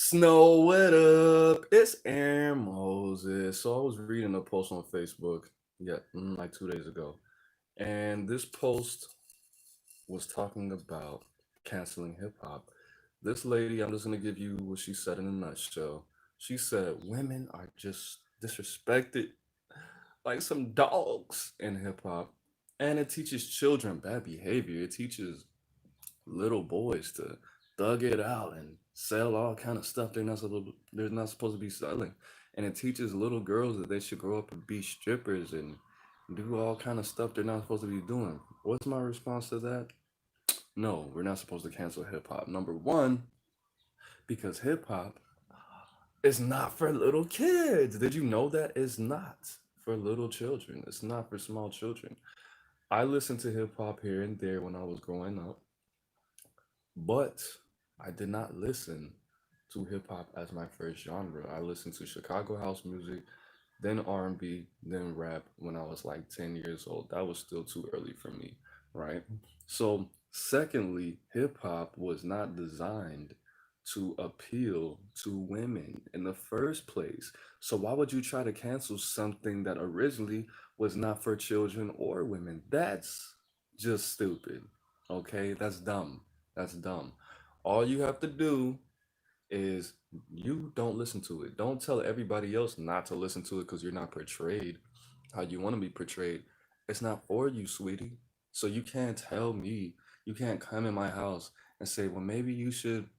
Snow, what up? It's Aaron Moses. So I was reading a post on Facebook, like 2 days ago, and this post was talking about canceling hip hop. This lady, I'm just gonna give you what she said in a nutshell. She said women are just disrespected like some dogs in hip hop, and it teaches children bad behavior. It teaches little boys to thug it out and sell all kind of stuff they're not supposed to be selling. And it teaches little girls that they should grow up and be strippers and do all kind of stuff they're not supposed to be doing. What's my response to that? No, we're not supposed to cancel hip hop. Number one, because hip hop is not for little kids. Did you know that it's not for little children? It's not for small children. I listened to hip hop here and there when I was growing up, but I did not listen to hip hop as my first genre. I listened to Chicago house music, then R&B, then rap when I was like 10 years old. That was still too early for me, right? So, secondly, hip hop was not designed to appeal to women in the first place. So why would you try to cancel something that originally was not for children or women? That's just stupid. Okay? That's dumb. That's dumb. All you have to do is you don't listen to it. Don't tell everybody else not to listen to it because you're not portrayed how you want to be portrayed. It's not for you, sweetie. So you can't tell me, you can't come in my house and say, well, maybe you should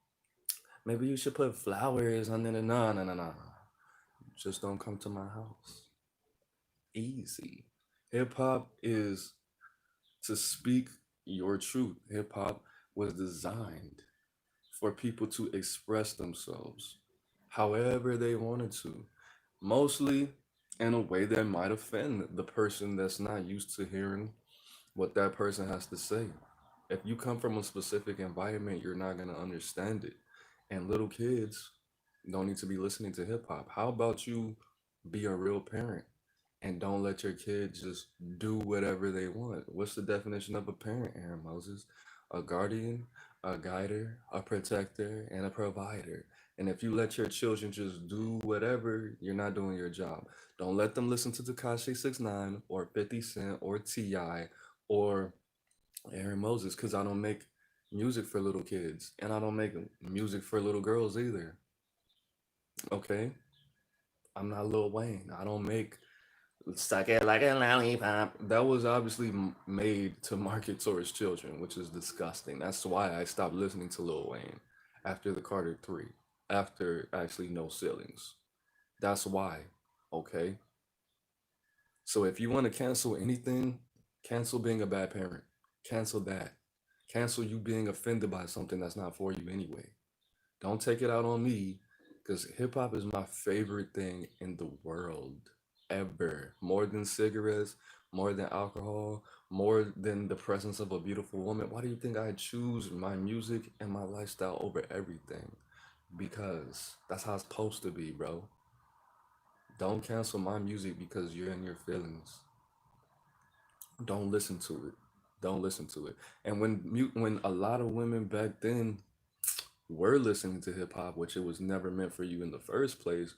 put flowers on it. No, no, no, no. Just don't come to my house. Easy. Hip hop is to speak your truth. Hip hop was designed for people to express themselves however they wanted to, mostly in a way that might offend the person that's not used to hearing what that person has to say. If you come from a specific environment, you're not going to understand it. And little kids don't need to be listening to hip hop. How about you be a real parent and don't let your kids just do whatever they want? What's the definition of a parent, Aaron Moses? A guardian, a guider, a protector, and a provider. And if you let your children just do whatever, you're not doing your job. Don't let them listen to Takashi 69 or 50 Cent or T.I. or Aaron Moses because I don't make music for little kids and I don't make music for little girls either. Okay? I'm not Lil Wayne. I don't make suck it like a lollipop. That was obviously made to market towards children, which is disgusting. That's why I stopped listening to Lil Wayne after the Carter 3, after actually No Ceilings. That's why. Okay? So if you want to cancel anything, cancel being a bad parent. Cancel that. Cancel you being offended by something that's not for you anyway. Don't take it out on me because hip hop is my favorite thing in the world ever. More than cigarettes, more than alcohol, more than the presence of a beautiful woman. Why do you think I choose my music and my lifestyle over everything? Because that's how it's supposed to be, bro. Don't cancel my music because you're in your feelings. Don't listen to it. Don't listen to it. And when a lot of women back then were listening to hip hop, which it was never meant for you in the first place,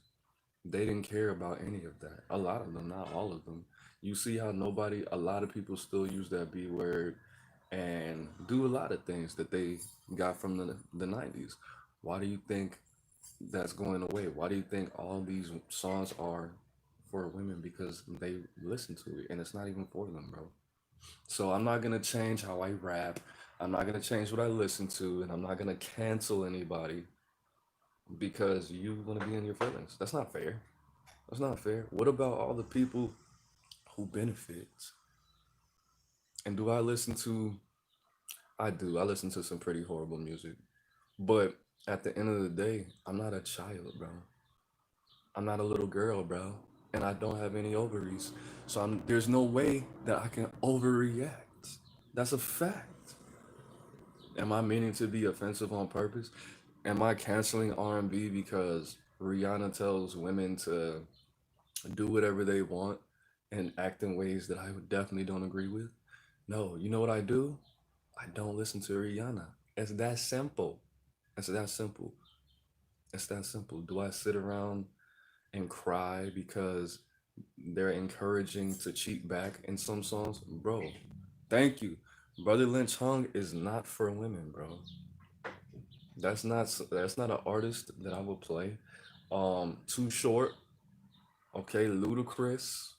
they didn't care about any of that. A lot of them, not all of them. You see how a lot of people still use that B word and do a lot of things that they got from the 90s. Why do you think that's going away? Why do you think all these songs are for women? Because they listen to it and it's not even for them, bro. So I'm not gonna change how I rap. I'm not gonna change what I listen to, and I'm not gonna cancel anybody because you want to be in your feelings. That's not fair. That's not fair. What about all the people who benefit? And do I listen to? I do. I listen to some pretty horrible music, but at the end of the day, I'm not a child, bro. I'm not a little girl, bro, and I don't have any ovaries. So there's no way that I can overreact. That's a fact. Am I meaning to be offensive on purpose? Am I canceling R&B because Rihanna tells women to do whatever they want and act in ways that I would definitely don't agree with? No, you know what I do? I don't listen to Rihanna. It's that simple. It's that simple. It's that simple. Do I sit around and cry because they're encouraging to cheat back in some songs? Bro, thank you. Brother Lynch Hung is not for women, bro. That's not an artist that I would play. Too Short, okay, Ludacris,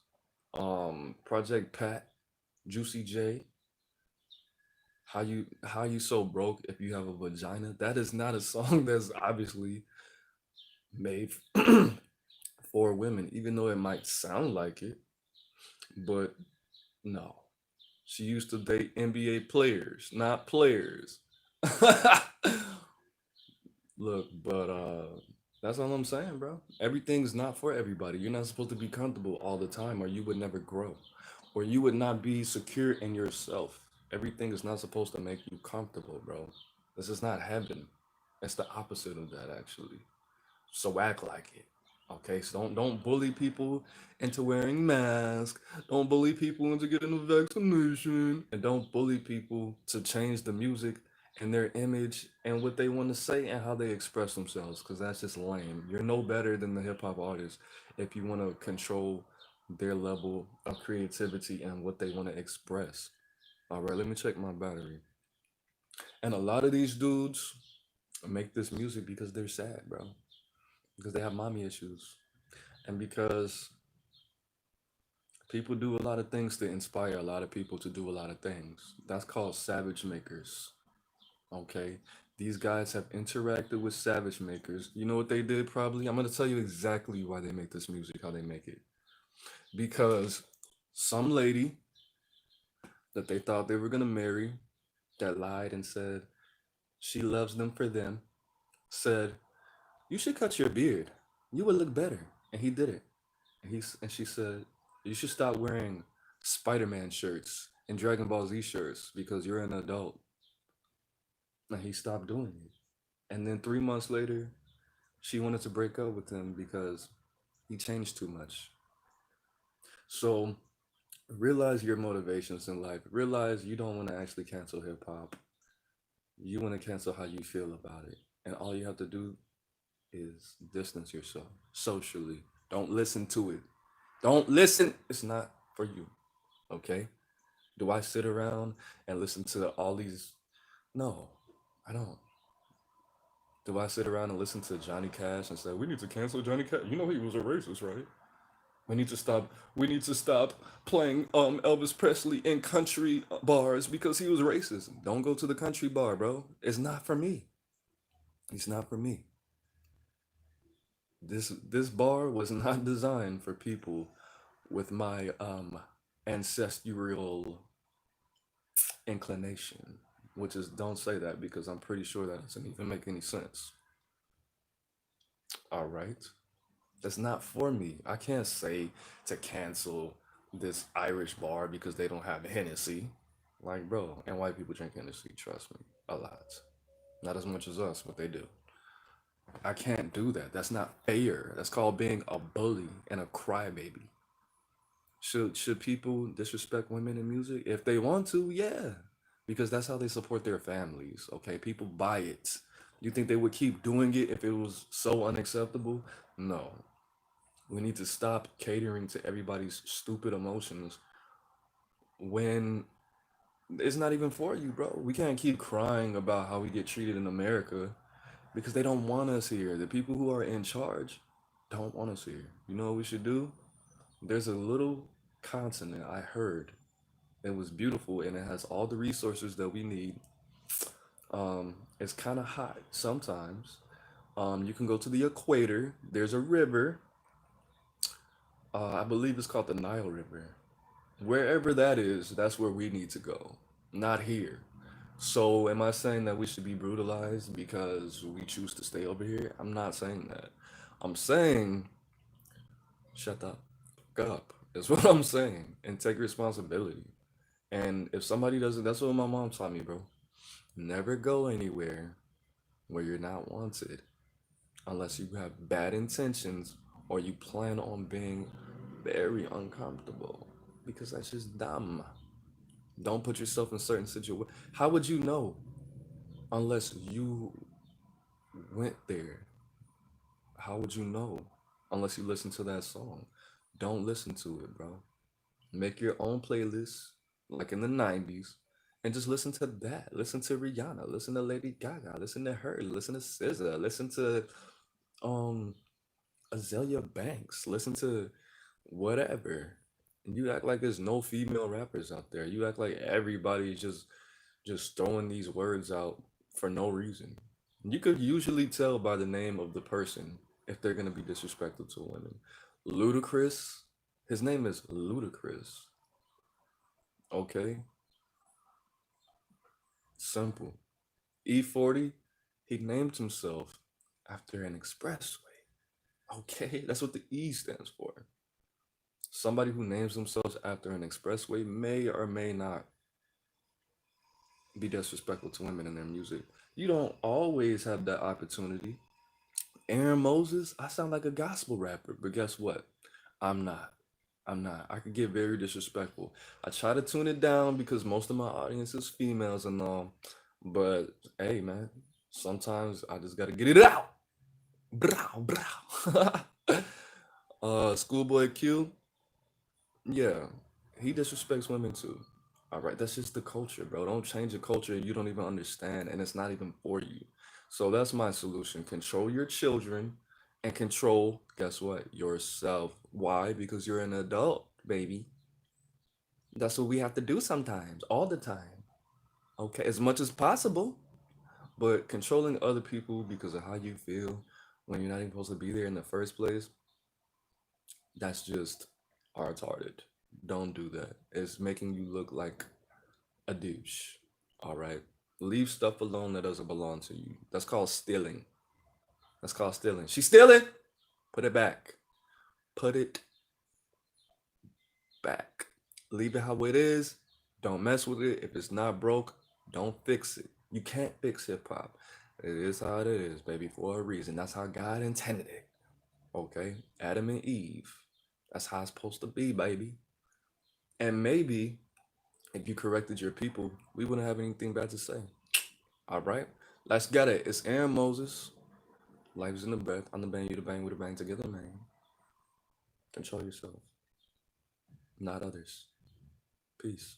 Project Pat, Juicy J. How you so broke if you have a vagina? That is not a song that's obviously made for women, even though it might sound like it. But no, she used to date NBA players, not players. Look, but that's all I'm saying, bro. Everything's not for everybody. You're not supposed to be comfortable all the time, or you would never grow, or you would not be secure in yourself. Everything is not supposed to make you comfortable, bro. This is not heaven. It's the opposite of that, actually. So act like it. Okay, so don't bully people into wearing masks. Don't bully people into getting a vaccination, and don't bully people to change the music and their image and what they want to say and how they express themselves. Because that's just lame. You're no better than the hip hop artist if you want to control their level of creativity and what they want to express. All right, let me check my battery. And a lot of these dudes make this music because they're sad, bro, because they have mommy issues, and because people do a lot of things to inspire a lot of people to do a lot of things. That's called savage makers. Okay, these guys have interacted with savage makers. You know what they did? Probably, I'm gonna tell you exactly why they make this music, how they make it. Because some lady that they thought they were gonna marry, that lied and said she loves them for them, said, "You should cut your beard. You would look better." And he did it. And she said, "You should stop wearing Spider-Man shirts and Dragon Ball Z shirts because you're an adult." And he stopped doing it. And then 3 months later, she wanted to break up with him because he changed too much. So realize your motivations in life. Realize you don't want to actually cancel hip hop. You want to cancel how you feel about it. And all you have to do is distance yourself socially. Don't listen to it. Don't listen. It's not for you. Okay? Do I sit around and listen to all these? No, I don't. Do I sit around and listen to Johnny Cash and say we need to cancel Johnny Cash? You know he was a racist, right? We need to stop. We need to stop playing Elvis Presley in country bars because he was racist. Don't go to the country bar, bro. It's not for me. It's not for me. This bar was not designed for people with my ancestral inclination, which is don't say that because I'm pretty sure that doesn't even make any sense. All right. That's not for me. I can't say to cancel this Irish bar because they don't have Hennessy. Like, bro, and white people drink Hennessy, trust me, a lot. Not as much as us, but they do. I can't do that. That's not fair. That's called being a bully and a crybaby. Should people disrespect women in music? If they want to, yeah. Because that's how they support their families. Okay. People buy it. You think they would keep doing it if it was so unacceptable? No. We need to stop catering to everybody's stupid emotions when it's not even for you, bro. We can't keep crying about how we get treated in America because they don't want us here. The people who are in charge don't want us here. You know what we should do? There's a little continent I heard. It was beautiful and it has all the resources that we need. It's kind of hot sometimes. You can go to the equator. There's a river. I believe it's called the Nile River. Wherever that is, that's where we need to go, not here. So, am I saying that we should be brutalized because we choose to stay over here? I'm not saying that. I'm saying, shut the fuck up, is what I'm saying, and take responsibility. And if somebody doesn't, that's what my mom taught me, bro. Never go anywhere where you're not wanted unless you have bad intentions or you plan on being very uncomfortable because that's just dumb. Don't put yourself in certain situations. How would you know unless you went there? How would you know unless you listen to that song? Don't listen to it, bro. Make your own playlist, like in the 90s, and just listen to that. Listen to Rihanna, listen to Lady Gaga, listen to her, listen to SZA, listen to um Azalea Banks, listen to whatever. You act like there's no female rappers out there. You act like everybody's just throwing these words out for no reason. You could usually tell by the name of the person if they're gonna be disrespectful to women. Ludacris, his name is Ludacris. Okay, simple. E40, he named himself after an expressway. Okay, that's what the E stands for. Somebody who names themselves after an expressway may or may not be disrespectful to women in their music. You don't always have that opportunity. Aaron Moses, I sound like a gospel rapper, but guess what? I'm not. I'm not. I could get very disrespectful. I try to tune it down because most of my audience is females and all. But hey, man, sometimes I just gotta get it out. Brow, brow. Schoolboy Q, yeah, he disrespects women too. All right, that's just the culture, bro. Don't change the culture you don't even understand, and it's not even for you. So that's my solution. Control your children and control, guess what? Yourself. Why? Because you're an adult, baby. That's what we have to do sometimes, all the time. Okay, as much as possible. But controlling other people because of how you feel when you're not even supposed to be there in the first place, that's just retarded. Don't do that. It's making you look like a douche. All right. Leave stuff alone that doesn't belong to you. That's called stealing. That's called stealing. She's stealing. Put it back. Put it back. Leave it how it is. Don't mess with it. If it's not broke, don't fix it. You can't fix hip hop. It is how it is, baby, for a reason. That's how God intended it. Okay? Adam and Eve. That's how it's supposed to be, baby. And maybe if you corrected your people, we wouldn't have anything bad to say. All right? Let's get it. It's Aaron Moses. Life's in the breath. I'm the bang, you the bang, we the bang together, man. Control yourself, not others. Peace.